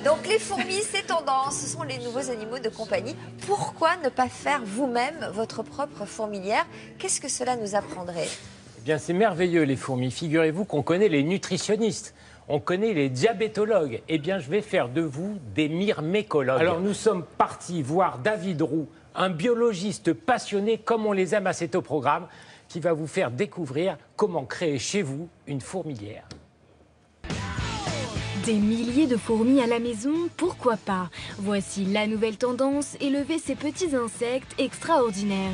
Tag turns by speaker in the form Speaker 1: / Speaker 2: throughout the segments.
Speaker 1: Donc les fourmis, c'est tendance, ce sont les nouveaux animaux de compagnie. Pourquoi ne pas faire vous-même votre propre fourmilière? Qu'est-ce que cela nous apprendrait?
Speaker 2: Eh bien, c'est merveilleux, les fourmis. Figurez-vous qu'on connaît les nutritionnistes, on connaît les diabétologues. Eh bien, je vais faire de vous des myrmécologues. Alors, nous sommes partis voir David Roux, un biologiste passionné, comme on les aime à cet au programme, qui va vous faire découvrir comment créer chez vous une fourmilière.
Speaker 3: Des milliers de fourmis à la maison, pourquoi pas? Voici la nouvelle tendance, élever ces petits insectes extraordinaires.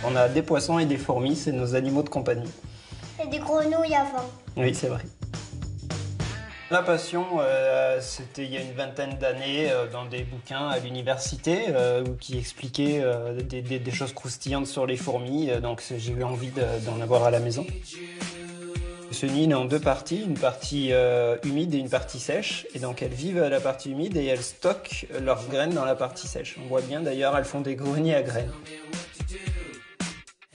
Speaker 4: On a des poissons et des fourmis, c'est nos animaux de compagnie.
Speaker 5: Et des grenouilles avant.
Speaker 4: Oui, c'est vrai. La passion, c'était il y a une vingtaine d'années dans des bouquins à l'université qui expliquaient des choses croustillantes sur les fourmis, donc j'ai eu envie d'en avoir à la maison. Ce nid est en deux parties, une partie humide et une partie sèche. Et donc elles vivent à la partie humide et elles stockent leurs graines dans la partie sèche. On voit bien d'ailleurs, elles font des greniers à graines.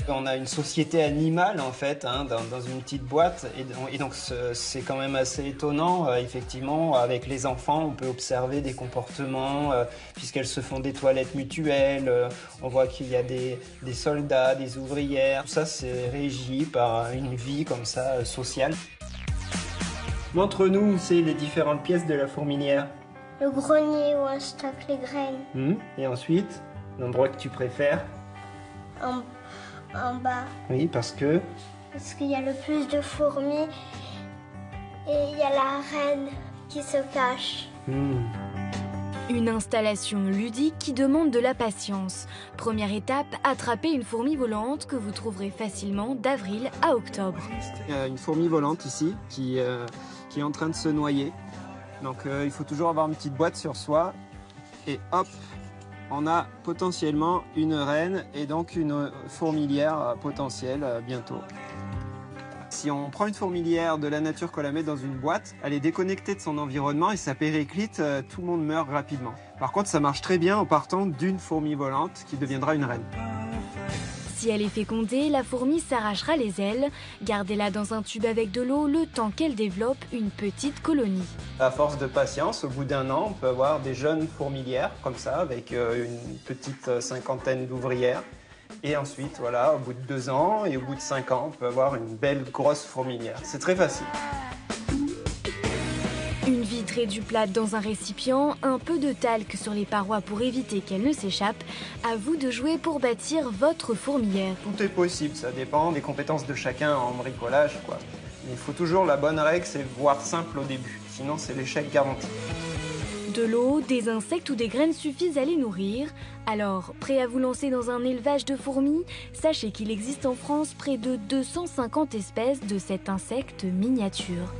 Speaker 4: On a une société animale en fait, dans une petite boîte. Et donc c'est quand même assez étonnant. Effectivement, avec les enfants, on peut observer des comportements, puisqu'elles se font des toilettes mutuelles. On voit qu'il y a des soldats, des ouvrières. Tout ça, c'est régi par une vie comme ça, sociale. Montre-nous où c'est les différentes pièces de la fourmilière.
Speaker 5: Le grenier où on stocke les graines.
Speaker 4: Et ensuite, l'endroit que tu préfères.
Speaker 5: En bas.
Speaker 4: Oui, parce qu'il
Speaker 5: y a le plus de fourmis et il y a la reine qui se cache.
Speaker 3: Une installation ludique qui demande de la patience. Première étape, attraper une fourmi volante que vous trouverez facilement d'avril à octobre.
Speaker 4: Il y a une fourmi volante ici qui est en train de se noyer. Donc il faut toujours avoir une petite boîte sur soi et hop, on a potentiellement une reine et donc une fourmilière potentielle bientôt. Si on prend une fourmilière de la nature, qu'on la met dans une boîte, elle est déconnectée de son environnement et ça périclite, tout le monde meurt rapidement. Par contre, ça marche très bien en partant d'une fourmi volante qui deviendra une reine.
Speaker 3: Si elle est fécondée, la fourmi s'arrachera les ailes. Gardez-la dans un tube avec de l'eau le temps qu'elle développe une petite colonie.
Speaker 4: À force de patience, au bout d'1 an, on peut avoir des jeunes fourmilières comme ça, avec une petite cinquantaine d'ouvrières. Et ensuite, voilà, au bout de 2 ans et au bout de 5 ans, on peut avoir une belle grosse fourmilière. C'est très facile.
Speaker 3: Une vitrée du plate dans un récipient, un peu de talc sur les parois pour éviter qu'elle ne s'échappe. À vous de jouer pour bâtir votre fourmilière.
Speaker 4: Tout est possible, ça dépend des compétences de chacun en bricolage, quoi. Mais il faut toujours, la bonne règle, c'est voir simple au début. Sinon, c'est l'échec garanti.
Speaker 3: De l'eau, des insectes ou des graines suffisent à les nourrir. Alors, prêt à vous lancer dans un élevage de fourmis? Sachez qu'il existe en France près de 250 espèces de cet insecte miniature.